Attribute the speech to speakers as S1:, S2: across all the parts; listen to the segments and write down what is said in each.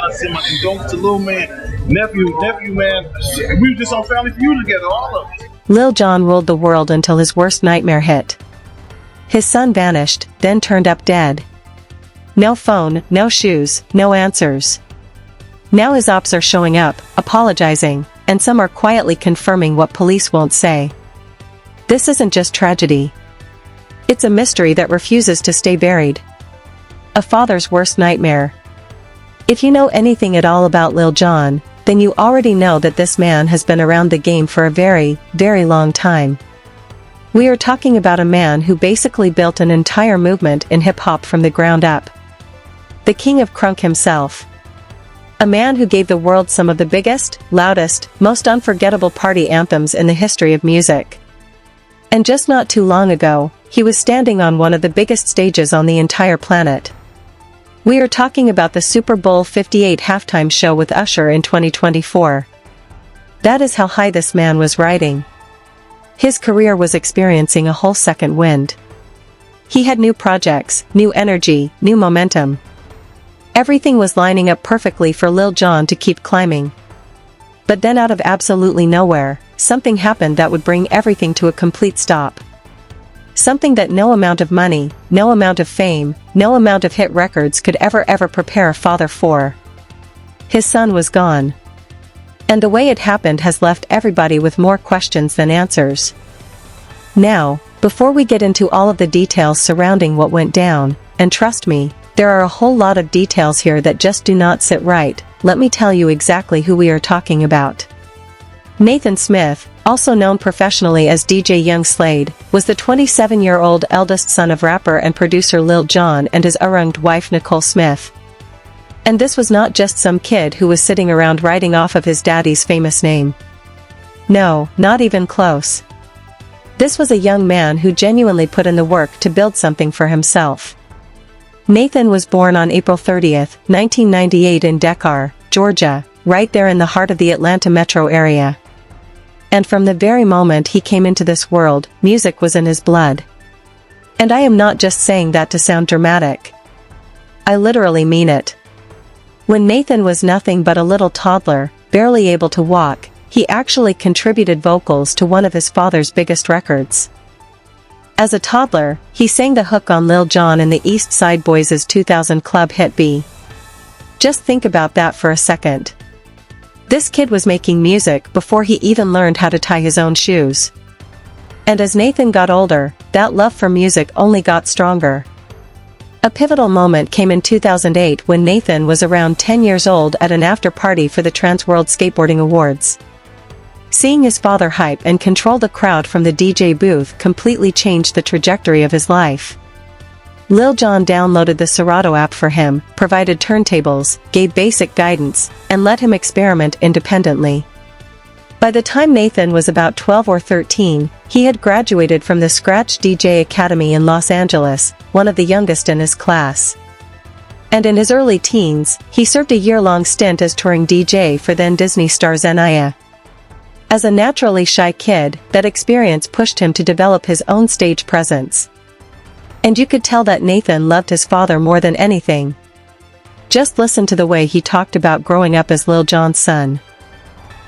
S1: I send my condolences to little man, nephew, man. We were just on Family Feud together, all of us.
S2: Lil Jon ruled the world until his worst nightmare hit. His son vanished, then turned up dead. No phone, no shoes, no answers. Now his ops are showing up, apologizing, and some are quietly confirming what police won't say. This isn't just tragedy. It's a mystery that refuses to stay buried. A father's worst nightmare. If you know anything at all about Lil Jon, then you already know that this man has been around the game for a very, very long time. We are talking about a man who basically built an entire movement in hip-hop from the ground up. The king of crunk himself. A man who gave the world some of the biggest, loudest, most unforgettable party anthems in the history of music. And just not too long ago, he was standing on one of the biggest stages on the entire planet. We are talking about the Super Bowl 58 halftime show with Usher in 2024. That is how high this man was riding. His career was experiencing a whole second wind. He had new projects, new energy, new momentum. Everything was lining up perfectly for Lil Jon to keep climbing. But then out of absolutely nowhere, something happened that would bring everything to a complete stop. Something that no amount of money, no amount of fame, no amount of hit records could ever prepare a father for. His son was gone. And the way it happened has left everybody with more questions than answers. Now, before we get into all of the details surrounding what went down, and trust me, there are a whole lot of details here that just do not sit right, let me tell you exactly who we are talking about. Nathan Smith, also known professionally as DJ Young Slade, was the 27-year-old eldest son of rapper and producer Lil Jon and his arranged wife Nicole Smith. And this was not just some kid who was sitting around writing off of his daddy's famous name. No, not even close. This was a young man who genuinely put in the work to build something for himself. Nathan was born on April 30, 1998 in Decatur, Georgia, right there in the heart of the Atlanta metro area. And from the very moment he came into this world, music was in his blood. And I am not just saying that to sound dramatic. I literally mean it. When Nathan was nothing but a little toddler, barely able to walk, he actually contributed vocals to one of his father's biggest records. As a toddler, he sang the hook on Lil Jon in the East Side Boys' 2000 club hit B. Just think about that for a second. This kid was making music before he even learned how to tie his own shoes. And as Nathan got older, that love for music only got stronger. A pivotal moment came in 2008 when Nathan was around 10 years old at an after-party for the Trans World Skateboarding Awards. Seeing his father hype and control the crowd from the DJ booth completely changed the trajectory of his life. Lil Jon downloaded the Serato app for him, provided turntables, gave basic guidance, and let him experiment independently. By the time Nathan was about 12 or 13, he had graduated from the Scratch DJ Academy in Los Angeles, one of the youngest in his class. And in his early teens, he served a year-long stint as touring DJ for then Disney star Zendaya. As a naturally shy kid, that experience pushed him to develop his own stage presence. And you could tell that Nathan loved his father more than anything. Just listen to the way he talked about growing up as Lil Jon's son.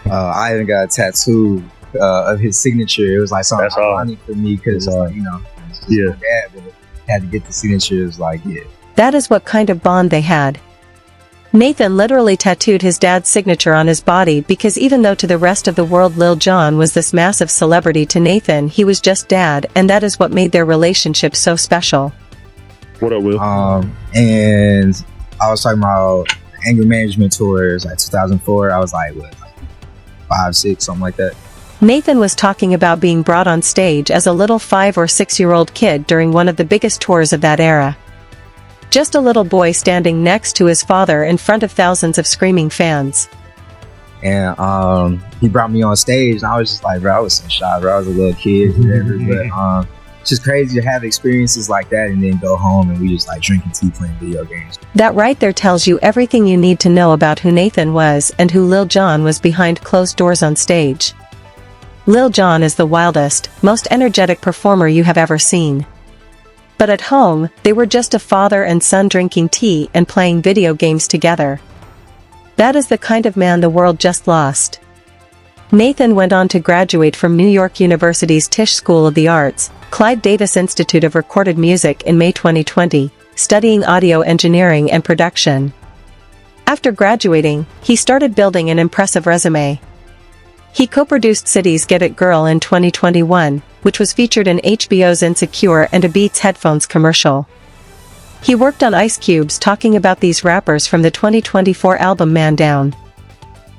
S3: I even got a tattoo of his signature. It was like something ironic for me because, yeah, dad, but had to get the signature. It was like, yeah.
S2: That is what kind of bond they had. Nathan literally tattooed his dad's signature on his body because even though to the rest of the world Lil Jon was this massive celebrity, to Nathan he was just dad, and that is what made their relationship so special.
S1: What up, Will?
S3: And I was talking about anger management tours, like 2004. I was like, what, 5, 6, something like that.
S2: Nathan was talking about being brought on stage as a little 5 or 6-year-old kid during one of the biggest tours of that era. Just a little boy standing next to his father in front of thousands of screaming fans.
S3: And he brought me on stage, and I was just like, bro, I was so shy, bro. I was a little kid, whatever. But it's just crazy to have experiences like that and then go home and we just like drinking tea, playing video games.
S2: That right there tells you everything you need to know about who Nathan was and who Lil Jon was behind closed doors on stage. Lil Jon is the wildest, most energetic performer you have ever seen. But at home, they were just a father and son drinking tea and playing video games together. That is the kind of man the world just lost. Nathan went on to graduate from New York University's Tisch School of the Arts, Clyde Davis Institute of Recorded Music in May 2020, studying audio engineering and production. After graduating, he started building an impressive resume. He co-produced City's Get It Girl in 2021, which was featured in HBO's Insecure and a Beats headphones commercial. He worked on Ice Cube's Talking About These Rappers from the 2024 album Man Down.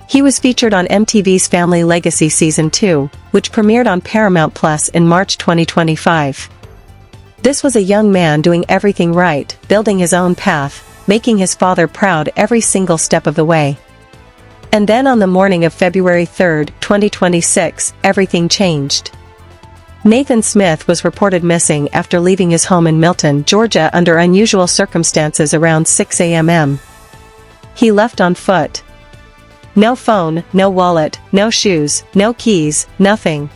S2: He was featured on MTV's Family Legacy Season 2, which premiered on Paramount Plus in March 2025. This was a young man doing everything right, building his own path, making his father proud every single step of the way. And then on the morning of February 3, 2026, everything changed. Nathan Smith was reported missing after leaving his home in Milton, Georgia under unusual circumstances around 6 a.m. He left on foot. No phone, no wallet, no shoes, no keys, nothing.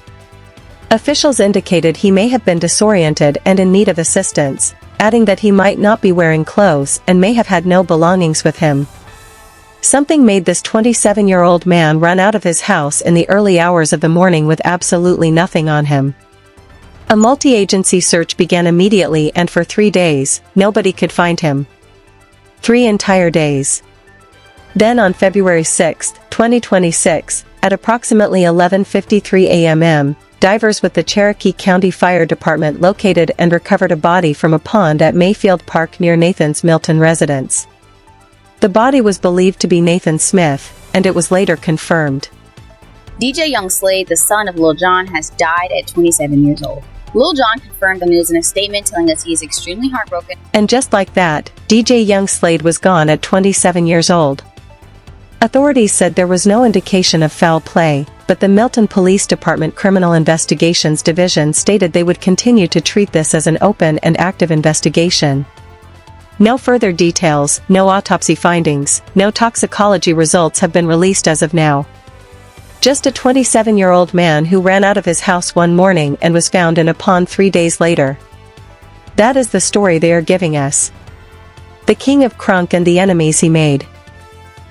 S2: Officials indicated he may have been disoriented and in need of assistance, adding that he might not be wearing clothes and may have had no belongings with him. Something made this 27-year-old man run out of his house in the early hours of the morning with absolutely nothing on him. A multi-agency search began immediately, and for 3 days, nobody could find him. 3 entire days. Then on February 6, 2026, at approximately 11:53 a.m., divers with the Cherokee County Fire Department located and recovered a body from a pond at Mayfield Park near Nathan's Milton residence. The body was believed to be Nathan Smith, and it was later confirmed.
S4: DJ Young Slade, the son of Lil Jon, has died at 27 years old. Lil Jon confirmed the news in a statement telling us he is extremely heartbroken.
S2: And just like that, DJ Young Slade was gone at 27 years old. Authorities said there was no indication of foul play, but the Milton Police Department Criminal Investigations Division stated they would continue to treat this as an open and active investigation. No further details, no autopsy findings, no toxicology results have been released as of now. Just a 27-year-old man who ran out of his house one morning and was found in a pond 3 days later. That is the story they are giving us. The king of crunk and the enemies he made.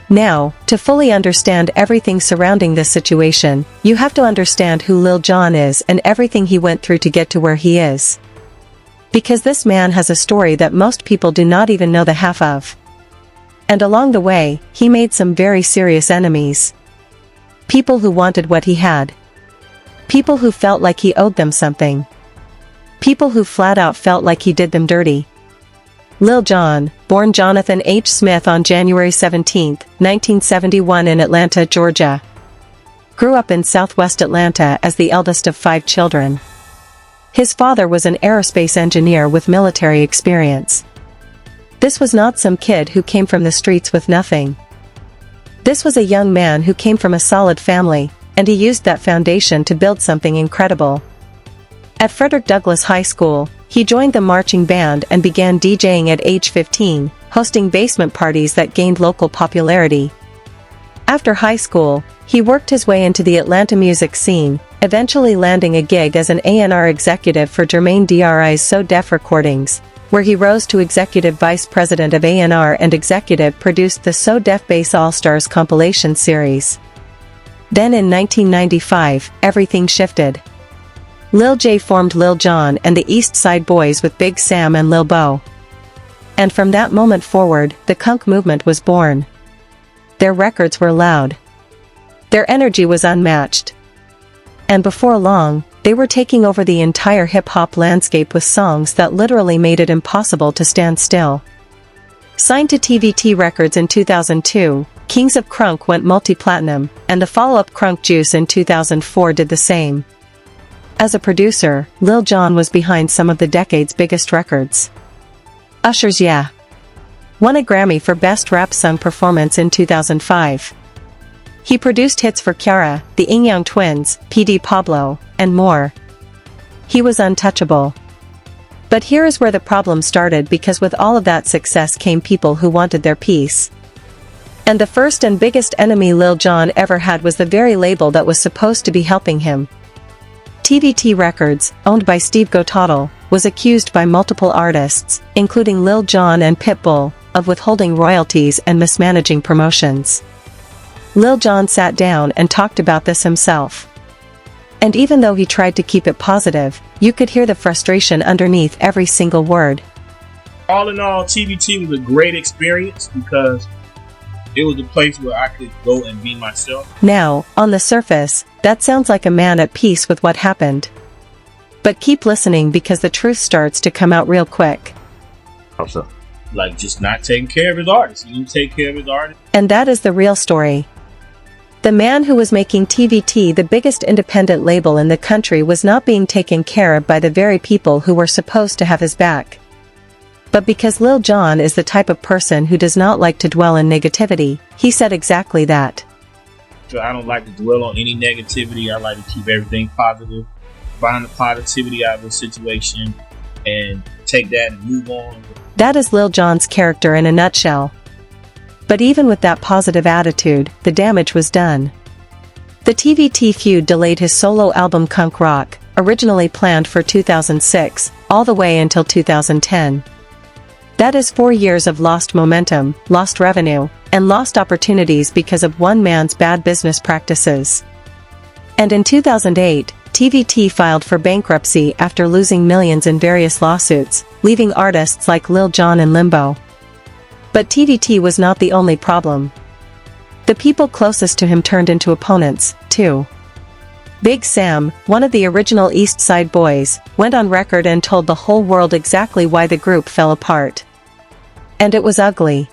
S2: Now, to fully understand everything surrounding this situation, you have to understand who Lil Jon is and everything he went through to get to where he is. Because this man has a story that most people do not even know the half of. And along the way, he made some very serious enemies. People who wanted what he had. People who felt like he owed them something. People who flat out felt like he did them dirty. Lil Jon, born Jonathan H. Smith on January 17, 1971 in Atlanta, Georgia. Grew up in southwest Atlanta as the eldest of 5 children. His father was an aerospace engineer with military experience. This was not some kid who came from the streets with nothing. This was a young man who came from a solid family, and he used that foundation to build something incredible. At Frederick Douglass High School, he joined the marching band and began DJing at age 15, hosting basement parties that gained local popularity. After high school, he worked his way into the Atlanta music scene, eventually landing a gig as an A&R executive for Jermaine Dri's So Def Recordings, where he rose to executive vice president of A&R and executive produced the So Def Bass All-Stars compilation series. Then in 1995, everything shifted. Lil J formed Lil Jon and the East Side Boys with Big Sam and Lil Bo. And from that moment forward, the Kunk movement was born. Their records were loud. Their energy was unmatched. And before long, they were taking over the entire hip-hop landscape with songs that literally made it impossible to stand still. Signed to TVT Records in 2002, Kings of Crunk went multi-platinum, and the follow-up Crunk Juice in 2004 did the same. As a producer, Lil Jon was behind some of the decade's biggest records. Usher's Yeah! Won a Grammy for Best Rap Song Performance in 2005. He produced hits for Kiara, the Young Twins, PD Pablo, and more. He was untouchable. But here is where the problem started, because with all of that success came people who wanted their piece. And the first and biggest enemy Lil Jon ever had was the very label that was supposed to be helping him. TVT Records, owned by Steve Gotottle, was accused by multiple artists, including Lil Jon and Pitbull, of withholding royalties and mismanaging promotions. Lil Jon sat down and talked about this himself. And even though he tried to keep it positive, you could hear the frustration underneath every single word.
S1: All in all, TBT was a great experience because it was a place where I could go and be myself.
S2: Now, on the surface, that sounds like a man at peace with what happened. But keep listening because the truth starts to come out real quick.
S3: Also,
S1: Like just not taking care of his artists. He didn't take care of his artists.
S2: And that is the real story. The man who was making TVT the biggest independent label in the country was not being taken care of by the very people who were supposed to have his back. But because Lil Jon is the type of person who does not like to dwell in negativity, he said exactly that.
S1: So I don't like to dwell on any negativity. I like to keep everything positive, find the positivity out of the situation, and take that and move on.
S2: That is Lil Jon's character in a nutshell. But even with that positive attitude, the damage was done. The TVT feud delayed his solo album Kunk Rock, originally planned for 2006, all the way until 2010. That is 4 years of lost momentum, lost revenue, and lost opportunities because of one man's bad business practices. And in 2008, TVT filed for bankruptcy after losing millions in various lawsuits, leaving artists like Lil Jon in limbo. But TVT was not the only problem. The people closest to him turned into opponents, too. Big Sam, one of the original East Side Boys, went on record and told the whole world exactly why the group fell apart. And it was ugly.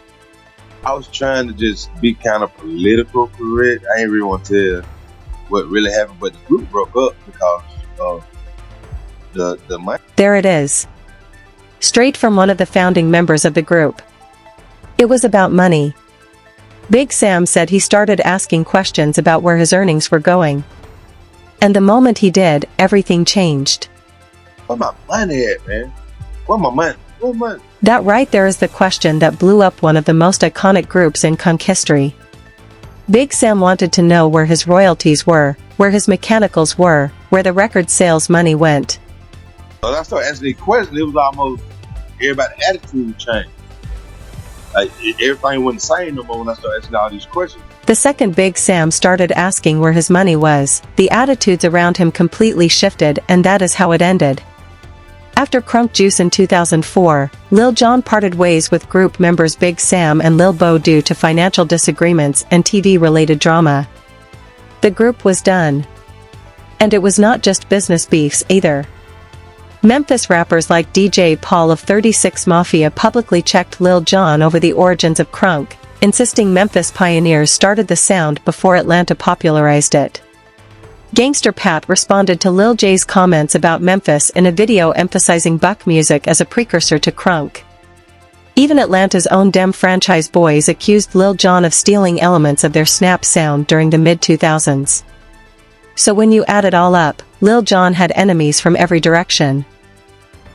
S5: I was trying to just be kind of political correct. I ain't really want to tell what really happened, but the group broke up because of the money.
S2: There it is. Straight from one of the founding members of the group. It was about money. Big Sam said he started asking questions about where his earnings were going. And the moment he did, everything changed.
S5: Where my money at, man? Where my money? Where my money?
S2: That right there is the question that blew up one of the most iconic groups in Kunk history. Big Sam wanted to know where his royalties were, where his mechanicals were, where the record sales money went.
S5: So I started asking the question, it was almost everybody's attitude changed. Like everything wasn't the same no more when I started asking all these questions.
S2: The second Big Sam started asking where his money was, the attitudes around him completely shifted, and that is how it ended. After Crunk Juice in 2004, Lil Jon parted ways with group members Big Sam and Lil Bo due to financial disagreements and TV-related drama. The group was done. And it was not just business beefs either. Memphis rappers like DJ Paul of 36 Mafia publicly checked Lil Jon over the origins of crunk, insisting Memphis pioneers started the sound before Atlanta popularized it. Gangster Pat responded to Lil J's comments about Memphis in a video emphasizing buck music as a precursor to crunk. Even Atlanta's own Dem franchise boys accused Lil Jon of stealing elements of their snap sound during the mid-2000s. So when you add it all up, Lil Jon had enemies from every direction.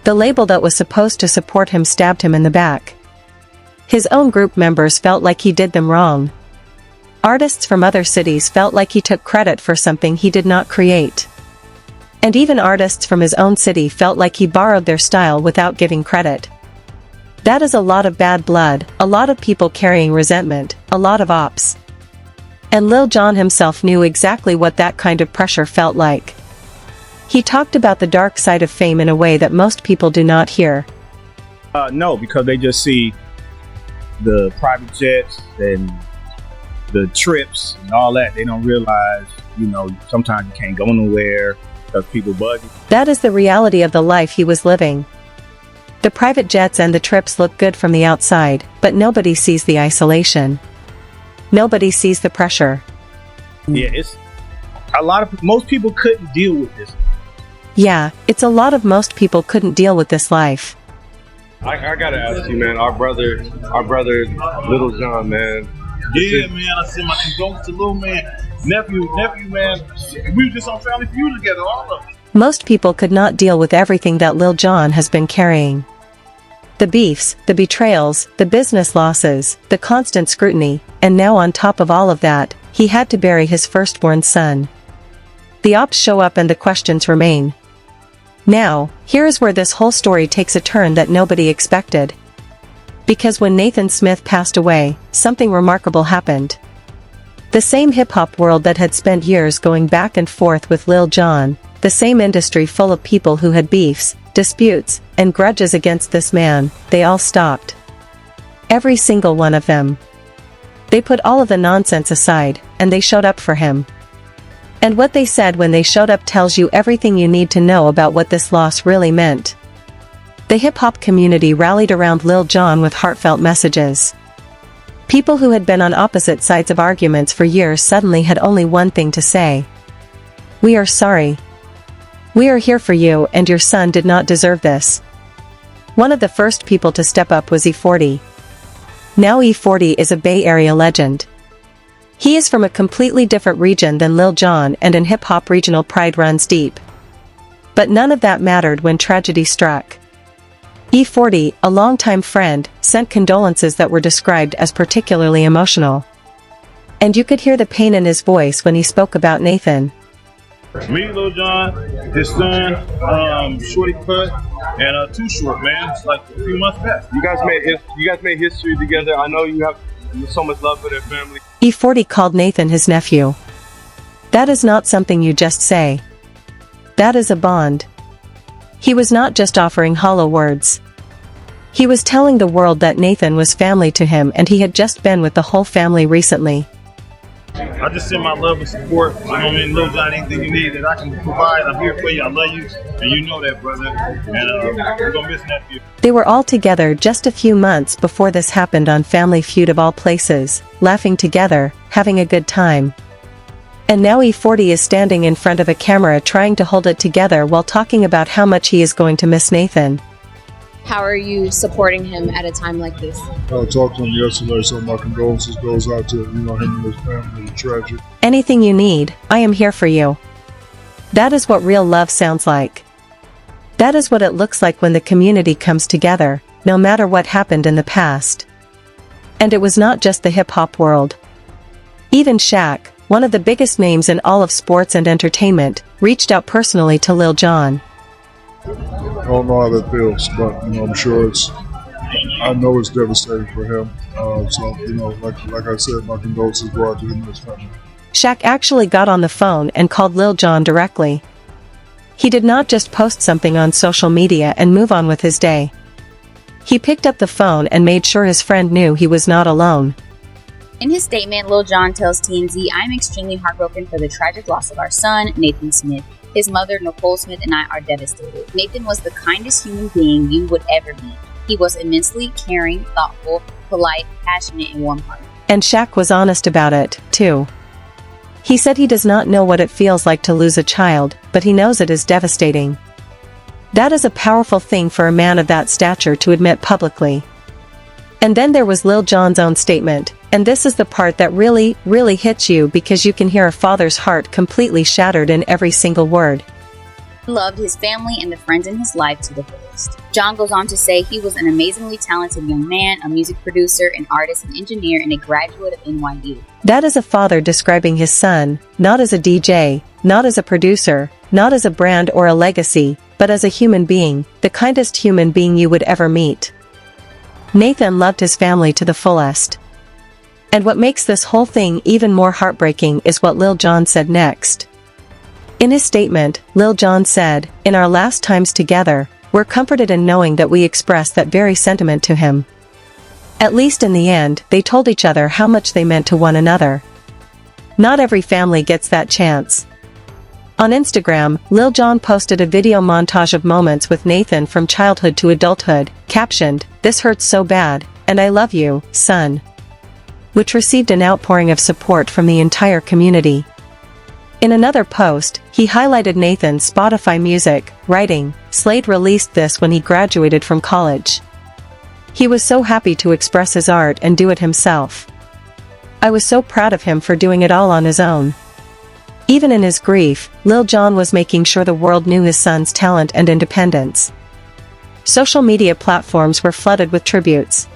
S2: The label that was supposed to support him stabbed him in the back. His own group members felt like he did them wrong. Artists from other cities felt like he took credit for something he did not create. And even artists from his own city felt like he borrowed their style without giving credit. That is a lot of bad blood, a lot of people carrying resentment, a lot of ops. And Lil Jon himself knew exactly what that kind of pressure felt like. He talked about the dark side of fame in a way that most people do not hear.
S1: No, because they just see the private jets and the trips and all that. They don't realize, sometimes you can't go nowhere because people budget.
S2: That is the reality of the life he was living. The private jets and the trips look good from the outside, but nobody sees the isolation. Nobody sees the pressure.
S1: Yeah, it's most people couldn't deal with this.
S2: Yeah, it's a lot of most people couldn't deal with this life.
S6: I gotta ask you, man. Our brother, Lil Jon, man.
S1: Yeah, man. I send my condolences to little man, nephew, man. We were just on Family Feud together, all of us.
S2: Most people could not deal with everything that Lil Jon has been carrying. The beefs, the betrayals, the business losses, the constant scrutiny, and now on top of all of that, he had to bury his firstborn son. The ops show up and the questions remain. Now, here is where this whole story takes a turn that nobody expected. Because when Nathan Smith passed away, something remarkable happened. The same hip-hop world that had spent years going back and forth with Lil Jon, the same industry full of people who had beefs, disputes, and grudges against this man, they all stopped. Every single one of them. They put all of the nonsense aside, and they showed up for him. And what they said when they showed up tells you everything you need to know about what this loss really meant. The hip-hop community rallied around Lil Jon with heartfelt messages. People who had been on opposite sides of arguments for years suddenly had only one thing to say. We are sorry. We are here for you, and your son did not deserve this. One of the first people to step up was E40. Now E40 is a Bay Area legend. He is from a completely different region than Lil Jon, and in hip-hop regional pride runs deep. But none of that mattered when tragedy struck. E40, a longtime friend, sent condolences that were described as particularly emotional. And you could hear the pain in his voice when he spoke about Nathan.
S1: Me, Lil Jon, his son, shorty cut, and too short, man. It's like a few months back.
S6: You guys made history together. I know you have so much love for their family.
S2: E40 called Nathan his nephew. That is not something you just say. That is a bond. He was not just offering hollow words. He was telling the world that Nathan was family to him, and he had just been with the whole family recently.
S1: I just send my love and support. You know what I mean? Lil Jon, anything you need that I can provide, I'm here for you. I love you, and you know that, brother. And we're gonna miss nephew.
S2: They were all together just a few months before this happened on Family Feud of all places, laughing together, having a good time. And now E40 is standing in front of a camera trying to hold it together while talking about how much he is going to miss Nathan.
S7: How are you supporting him at a time like this?
S8: I talked to him yesterday, so my condolences goes out to him and his family. It's tragic.
S2: Anything you need, I am here for you. That is what real love sounds like. That is what it looks like when the community comes together, no matter what happened in the past. And it was not just the hip-hop world. Even Shaq, one of the biggest names in all of sports and entertainment, reached out personally to Lil Jon.
S8: I don't know how that feels, but I'm sure I know it's devastating for him. So like I said, my condolences go out to him and his family.
S2: Shaq actually got on the phone and called Lil Jon directly. He did not just post something on social media and move on with his day. He picked up the phone and made sure his friend knew he was not alone.
S4: In his statement, Lil Jon tells TMZ, "I'm extremely heartbroken for the tragic loss of our son, Nathan Smith. His mother, Nicole Smith, and I are devastated. Nathan was the kindest human being you would ever meet. He was immensely caring, thoughtful, polite, passionate, and warm-hearted."
S2: And Shaq was honest about it, too. He said he does not know what it feels like to lose a child, but he knows it is devastating. That is a powerful thing for a man of that stature to admit publicly. And then there was Lil Jon's own statement, and this is the part that really, really hits you because you can hear a father's heart completely shattered in every single word.
S4: He loved his family and the friends in his life to the fullest. Jon goes on to say he was an amazingly talented young man, a music producer, an artist, an engineer, and a graduate of NYU.
S2: That is a father describing his son, not as a DJ, not as a producer, not as a brand or a legacy, but as a human being, the kindest human being you would ever meet. Nathan loved his family to the fullest. And what makes this whole thing even more heartbreaking is what Lil Jon said next. In his statement, Lil Jon said, "In our last times together, we're comforted in knowing that we expressed that very sentiment to him. At least in the end, they told each other how much they meant to one another. Not every family gets that chance." On Instagram, Lil Jon posted a video montage of moments with Nathan from childhood to adulthood, captioned, "This hurts so bad, and I love you, son," which received an outpouring of support from the entire community. In another post, he highlighted Nathan's Spotify music, writing, "Slade released this when he graduated from college. He was so happy to express his art and do it himself. I was so proud of him for doing it all on his own." Even in his grief, Lil Jon was making sure the world knew his son's talent and independence. Social media platforms were flooded with tributes.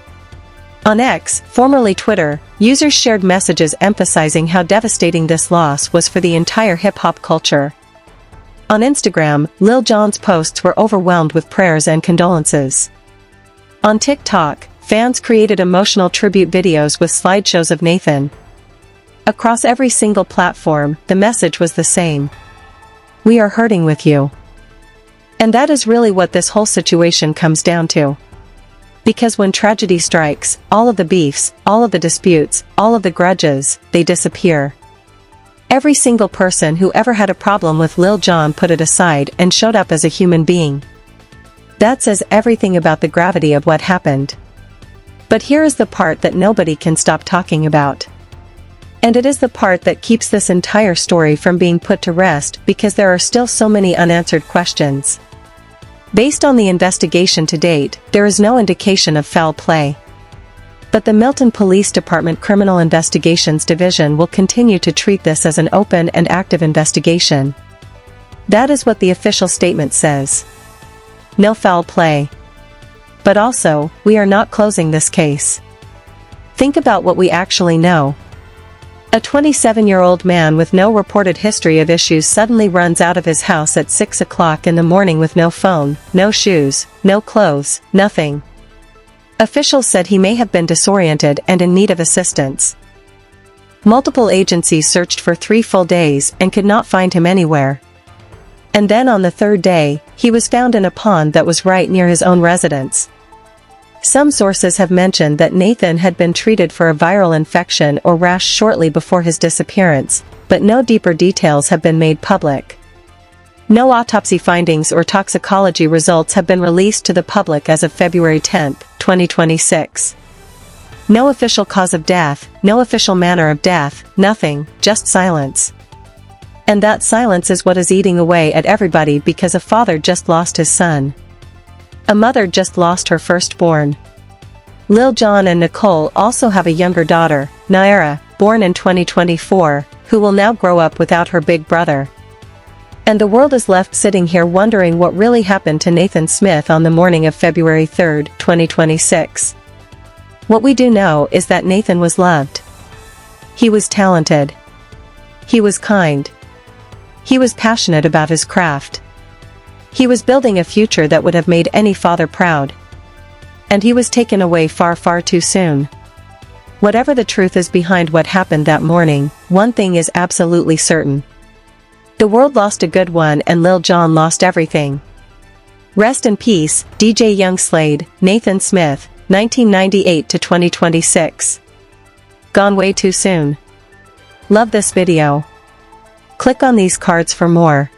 S2: On X, formerly Twitter, users shared messages emphasizing how devastating this loss was for the entire hip-hop culture. On Instagram, Lil Jon's posts were overwhelmed with prayers and condolences. On TikTok, fans created emotional tribute videos with slideshows of Nathan. Across every single platform, the message was the same. We are hurting with you. And that is really what this whole situation comes down to. Because when tragedy strikes, all of the beefs, all of the disputes, all of the grudges, they disappear. Every single person who ever had a problem with Lil Jon put it aside and showed up as a human being. That says everything about the gravity of what happened. But here is the part that nobody can stop talking about. And it is the part that keeps this entire story from being put to rest because there are still so many unanswered questions. Based on the investigation to date, there is no indication of foul play. But the Milton Police Department Criminal Investigations Division will continue to treat this as an open and active investigation. That is what the official statement says. No foul play. But also, we are not closing this case. Think about what we actually know. A 27-year-old man with no reported history of issues suddenly runs out of his house at 6 o'clock in the morning with no phone, no shoes, no clothes, nothing. Officials said he may have been disoriented and in need of assistance. Multiple agencies searched for 3 full days and could not find him anywhere. And then on the 3rd day, he was found in a pond that was right near his own residence. Some sources have mentioned that Nathan had been treated for a viral infection or rash shortly before his disappearance, but no deeper details have been made public. No autopsy findings or toxicology results have been released to the public as of February 10, 2026. No official cause of death, no official manner of death, nothing, just silence. And that silence is what is eating away at everybody because a father just lost his son. A mother just lost her firstborn. Lil Jon and Nicole also have a younger daughter, Naira, born in 2024, who will now grow up without her big brother. And the world is left sitting here wondering what really happened to Nathan Smith on the morning of February 3, 2026. What we do know is that Nathan was loved. He was talented. He was kind. He was passionate about his craft. He was building a future that would have made any father proud. And he was taken away far, far too soon. Whatever the truth is behind what happened that morning, one thing is absolutely certain. The world lost a good one and Lil Jon lost everything. Rest in peace, DJ Young Slade, Nathan Smith, 1998 to 2026. Gone way too soon. Love this video. Click on these cards for more.